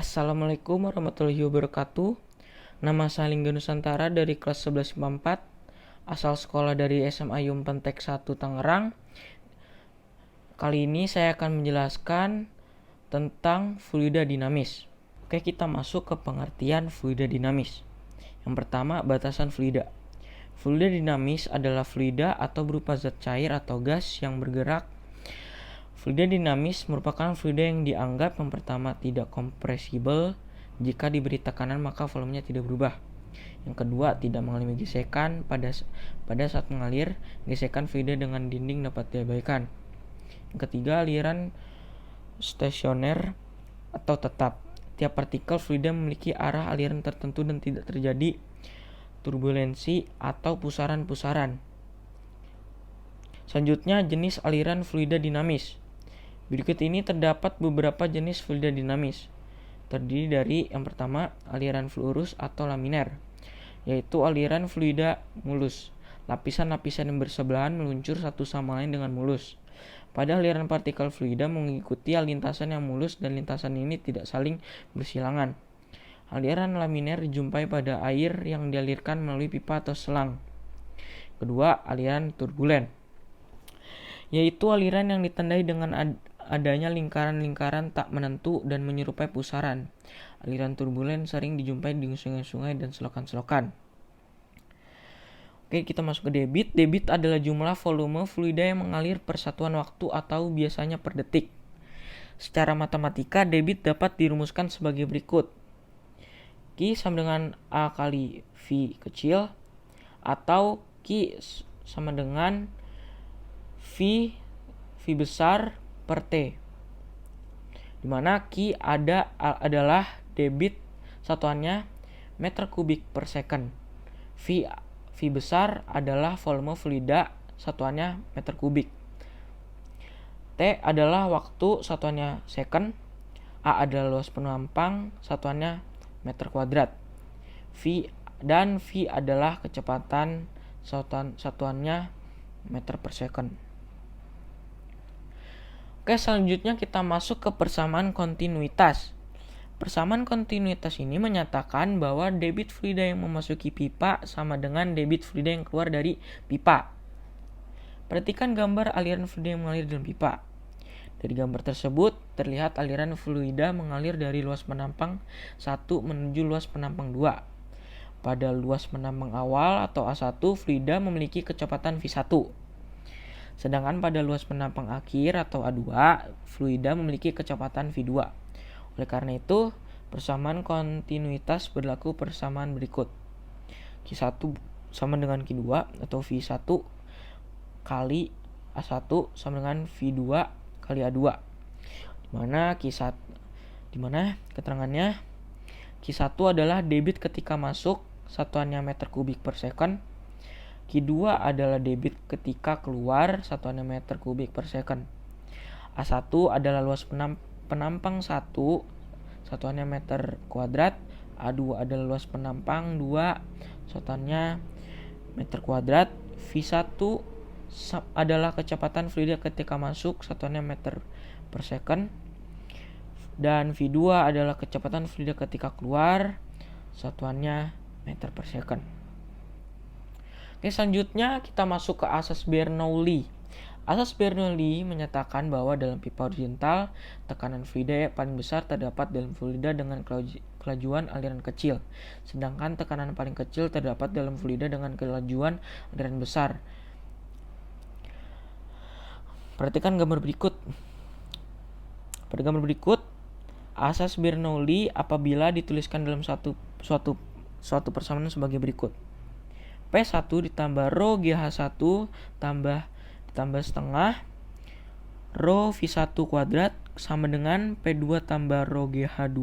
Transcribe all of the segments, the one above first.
Assalamualaikum warahmatullahi wabarakatuh. Nama saya Lingga Nusantara dari kelas 11 IPA 4, asal sekolah dari SMA Yumpentek 1 Tangerang. Kali ini saya akan menjelaskan tentang fluida dinamis. Oke, kita masuk ke pengertian fluida dinamis. Yang pertama, batasan fluida. Fluida dinamis adalah fluida atau berupa zat cair atau gas yang bergerak. Fluida dinamis merupakan fluida yang dianggap yang pertama tidak kompresibel. Jika diberi tekanan maka volumenya tidak berubah. Yang kedua, tidak mengalami gesekan pada saat mengalir. Gesekan fluida dengan dinding dapat diabaikan. Yang ketiga, aliran stasioner atau tetap. Tiap partikel fluida memiliki arah aliran tertentu dan tidak terjadi turbulensi atau pusaran-pusaran. Selanjutnya, jenis aliran fluida dinamis. Berikut ini terdapat beberapa jenis fluida dinamis. Terdiri dari yang pertama, aliran fluorus atau laminer, yaitu aliran fluida mulus. Lapisan-lapisan yang bersebelahan meluncur satu sama lain dengan mulus. Pada aliran partikel fluida mengikuti lintasan yang mulus dan lintasan ini tidak saling bersilangan. Aliran laminer dijumpai pada air yang dialirkan melalui pipa atau selang. Kedua, aliran turbulen, yaitu aliran yang ditandai dengan adanya lingkaran-lingkaran tak menentu dan menyerupai pusaran. Aliran turbulen sering dijumpai di sungai-sungai dan selokan-selokan. Oke, kita masuk ke debit. Debit adalah jumlah volume fluida yang mengalir per satuan waktu atau biasanya per detik. Secara matematika, debit dapat dirumuskan sebagai berikut. Q sama dengan A kali V kecil, atau Q sama dengan V besar per T, dimana Q adalah debit satuannya meter kubik per second. V besar adalah volume fluida satuannya meter kubik. T adalah waktu satuannya second. A adalah luas penumpang satuannya meter kuadrat. V adalah kecepatan satuannya meter per second. Oke, selanjutnya kita masuk ke persamaan kontinuitas. Persamaan kontinuitas ini menyatakan bahwa debit fluida yang memasuki pipa sama dengan debit fluida yang keluar dari pipa. Perhatikan gambar aliran fluida yang mengalir dalam pipa. Dari gambar tersebut terlihat aliran fluida mengalir dari luas penampang 1 menuju luas penampang 2. Pada luas penampang awal atau A1, fluida memiliki kecepatan V1. Sedangkan pada luas penampang akhir atau A2, fluida memiliki kecepatan V2. Oleh karena itu, persamaan kontinuitas berlaku persamaan berikut. Q1 sama dengan Q2 atau V1 kali A1 sama dengan V2 kali A2. Dimana keterangannya Q1 adalah debit ketika masuk, satuannya meter kubik per second. Q2 adalah debit ketika keluar, satuannya meter kubik per second. A1 adalah luas penampang 1, satuannya meter kuadrat. A2 adalah luas penampang 2, satuannya meter kuadrat. V1 adalah kecepatan fluida ketika masuk, satuannya meter per second. Dan V2 adalah kecepatan fluida ketika keluar, satuannya meter per second. Oke, selanjutnya kita masuk ke asas Bernoulli. Asas Bernoulli menyatakan bahwa dalam pipa horizontal, tekanan fluida paling besar terdapat dalam fluida dengan kelajuan aliran kecil, sedangkan tekanan paling kecil terdapat dalam fluida dengan kelajuan aliran besar. Perhatikan gambar berikut. Pada gambar berikut, asas Bernoulli apabila dituliskan dalam suatu persamaan sebagai berikut. P1 ditambah rho GH1 ditambah setengah rho V1 kuadrat sama dengan P2 tambah rho GH2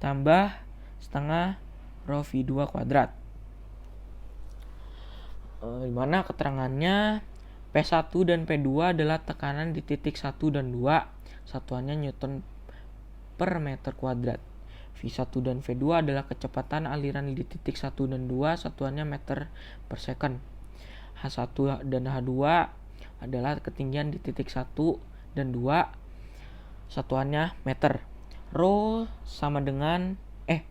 tambah setengah rho V2 kuadrat. Dimana keterangannya P1 dan P2 adalah tekanan di titik 1 dan 2, satuannya Newton per meter kuadrat. V1 dan V2 adalah kecepatan aliran di titik 1 dan 2, satuannya meter per second. H1 dan H2 adalah ketinggian di titik 1 dan 2, satuannya meter. Rho sama dengan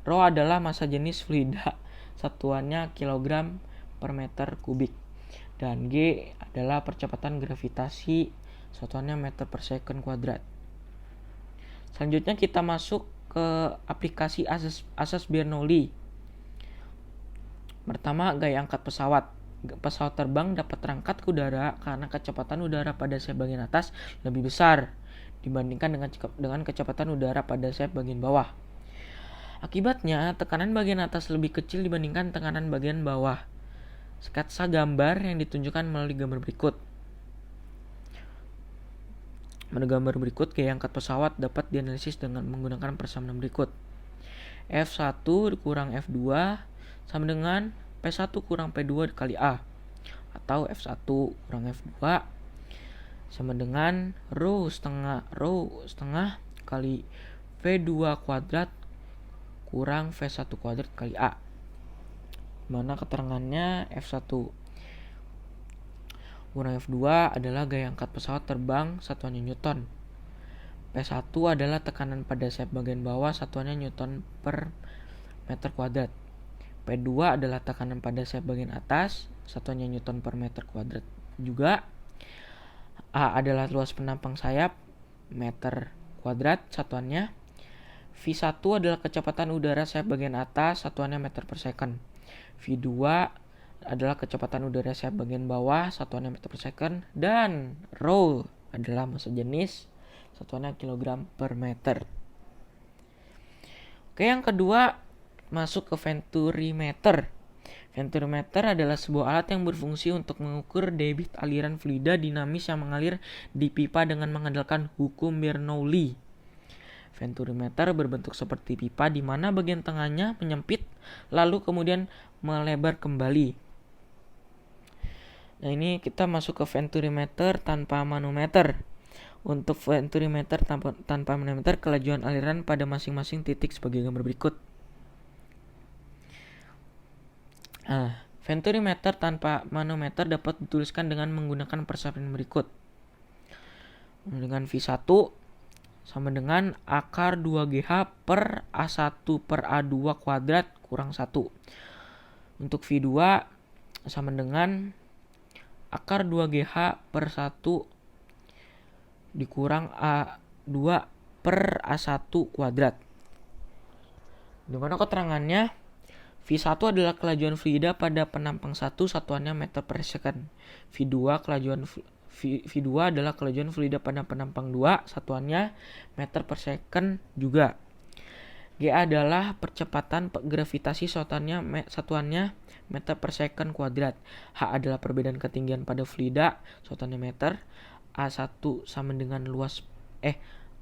Rho adalah massa jenis fluida, satuannya kilogram per meter kubik. Dan G adalah percepatan gravitasi, satuannya meter per second kuadrat. Selanjutnya kita masuk ke aplikasi asas Bernoulli. Pertama, gaya angkat pesawat. Pesawat terbang dapat terangkat ke udara karena kecepatan udara pada sayap bagian atas lebih besar dibandingkan dengan kecepatan udara pada sayap bagian bawah. Akibatnya, tekanan bagian atas lebih kecil dibandingkan tekanan bagian bawah. Sketsa gambar yang ditunjukkan melalui gambar berikut. Pada gambar berikut, gaya angkat pesawat dapat dianalisis dengan menggunakan persamaan berikut. F1 dikurang F2 sama dengan P1 kurang P2 kali A. Atau F1 kurang F2 sama dengan rho setengah kali V2 kuadrat kurang V1 kuadrat kali A. Mana keterangannya F1 kurang F2 adalah gaya angkat pesawat terbang, satuannya Newton. P1 adalah tekanan pada sayap bagian bawah, satuannya Newton per meter kuadrat. P2 adalah tekanan pada sayap bagian atas, satuannya Newton per meter kuadrat juga. A adalah luas penampang sayap, meter kuadrat, satuannya. V1 adalah kecepatan udara sayap bagian atas, satuannya meter per second. V2 adalah kecepatan udara sayap bagian bawah, satuannya meter per second. Dan rho adalah massa jenis, satuannya kilogram per meter. Oke, yang kedua masuk ke venturimeter. Venturimeter adalah sebuah alat yang berfungsi untuk mengukur debit aliran fluida dinamis yang mengalir di pipa dengan mengandalkan hukum Bernoulli. Venturimeter berbentuk seperti pipa di mana bagian tengahnya menyempit lalu kemudian melebar kembali. Nah, ini kita masuk ke venturimeter tanpa manometer. Untuk venturimeter tanpa manometer, kelajuan aliran pada masing-masing titik sebagai gambar berikut. Venturimeter tanpa manometer dapat dituliskan dengan menggunakan persamaan berikut. Dengan V1 sama dengan akar 2GH per A1 per A2 kuadrat kurang 1. Untuk V2 sama dengan akar 2GH per 1 dikurang A2 per A1 kuadrat. Dimana keterangannya? V1 adalah kelajuan fluida pada penampang 1, satuannya meter per second. V2 adalah kelajuan fluida pada penampang 2, satuannya meter per second juga. G adalah percepatan gravitasi, satuannya meter per second kuadrat. H adalah perbedaan ketinggian pada fluida, satuannya meter. A1 sama dengan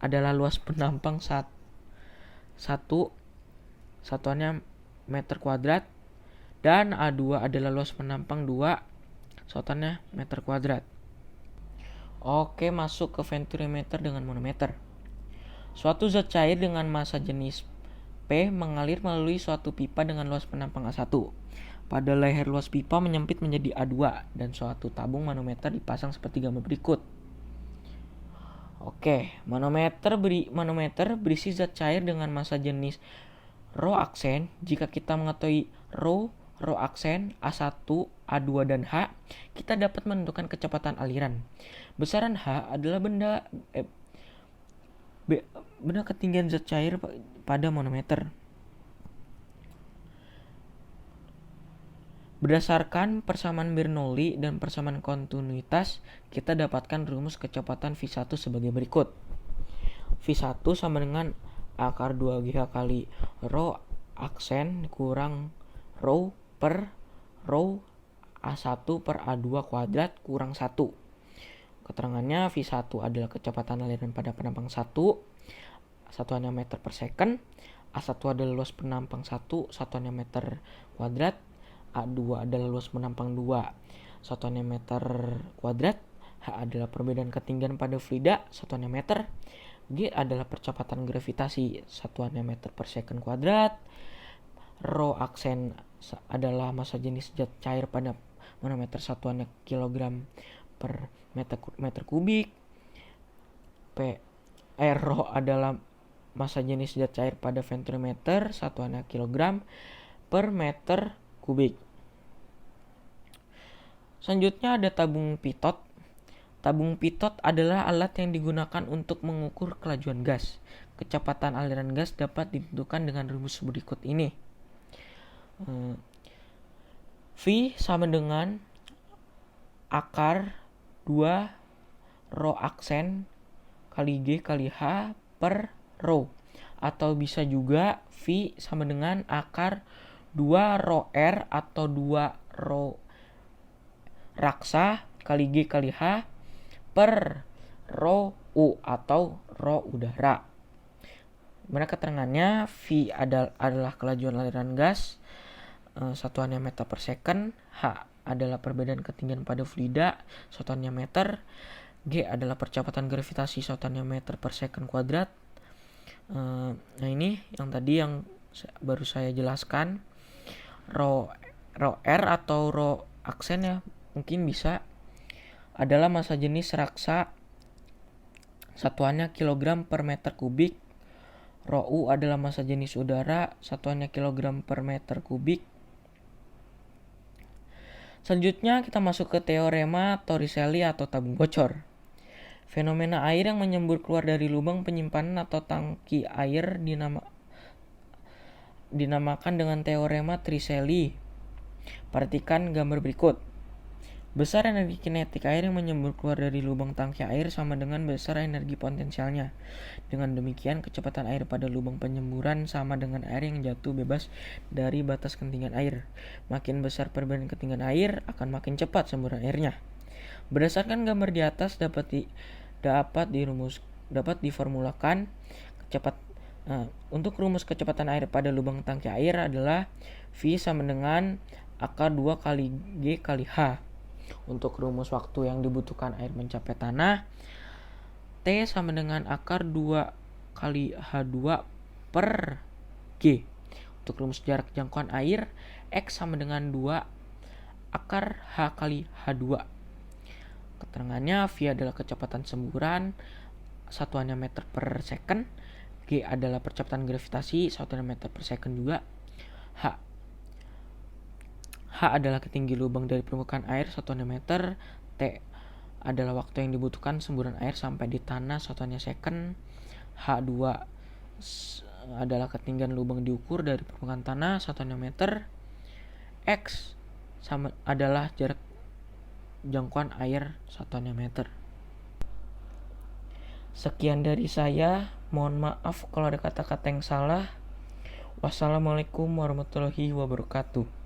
adalah luas penampang 1, satuannya meter kuadrat, dan A2 adalah luas penampang 2, satuannya meter kuadrat. Oke, masuk ke venturimeter dengan manometer. Suatu zat cair dengan massa jenis P mengalir melalui suatu pipa dengan luas penampang A1. Pada leher luas pipa menyempit menjadi A2 dan suatu tabung manometer dipasang seperti gambar berikut. Oke, manometer berisi zat cair dengan massa jenis rho aksen. Jika kita mengetahui rho aksen, A1, A2, dan H, kita dapat menentukan kecepatan aliran. Besaran H adalah benda ketinggian zat cair pada manometer. Berdasarkan persamaan Bernoulli dan persamaan kontinuitas, kita dapatkan rumus kecepatan V1 sebagai berikut. V1 sama dengan akar 2GH kali rho aksen kurang rho per rho A1 per A2 kuadrat kurang 1. Keterangannya V1 adalah kecepatan aliran pada penampang 1, satuannya meter per second. A1 adalah luas penampang 1, satuannya meter kuadrat. A2 adalah luas penampang 2, satuannya meter kuadrat. H adalah perbedaan ketinggian pada fluida, satuannya meter. G adalah percepatan gravitasi, satuannya meter per second kuadrat. Rho aksen adalah massa jenis zat cair pada manometer, satuannya kilogram per meter kubik. Rho adalah massa jenis zat cair pada ventrimeter, satuannya kilogram per meter kubik. Selanjutnya ada tabung pitot. Tabung pitot adalah alat yang digunakan untuk mengukur kelajuan gas. Kecepatan aliran gas dapat ditentukan dengan rumus berikut ini. V sama dengan akar 2 rho aksen kali G kali H per rho. Atau bisa juga V sama dengan akar 2 rho R atau 2 rho raksa kali G kali H per rho U atau rho udara. Mana keterangannya? V adalah kelajuan aliran gas, satuannya meter per second. H adalah perbedaan ketinggian pada fluida, satuannya meter. G adalah percepatan gravitasi, satuannya meter per second kuadrat. Nah ini yang tadi yang baru saya jelaskan. Rho R atau rho aksen ya mungkin bisa adalah massa jenis raksa, satuannya kilogram per meter kubik. Rho U adalah massa jenis udara, satuannya kilogram per meter kubik. Selanjutnya kita masuk ke teorema Torricelli atau tabung bocor. Fenomena air yang menyembur keluar dari lubang penyimpanan atau tangki air dinamakan dengan teorema Torricelli. Perhatikan gambar berikut. Besar energi kinetik air yang menyembur keluar dari lubang tangki air sama dengan besar energi potensialnya. Dengan demikian, kecepatan air pada lubang penyemburan sama dengan air yang jatuh bebas dari batas ketinggian air. Makin besar perbedaan ketinggian air, akan makin cepat semburan airnya. Berdasarkan gambar di atas dapat diformulakan untuk rumus kecepatan air pada lubang tangki air adalah V sama dengan akar 2 kali G kali H. Untuk rumus waktu yang dibutuhkan air mencapai tanah, T sama dengan akar 2 kali H2 per G. Untuk rumus jarak jangkauan air, X sama dengan 2 akar H kali H2. Keterangannya, V adalah kecepatan semburan, satuannya meter per second. G adalah percepatan gravitasi, satuannya meter per second juga. H adalah ketinggi lubang dari permukaan air, satuannya meter. T adalah waktu yang dibutuhkan semburan air sampai di tanah, satuannya second. H2 adalah ketinggian lubang diukur dari permukaan tanah, satuannya meter. X adalah jarak jangkauan air, satuannya meter. Sekian dari saya. Mohon maaf kalau ada kata-kata yang salah. Wassalamualaikum warahmatullahi wabarakatuh.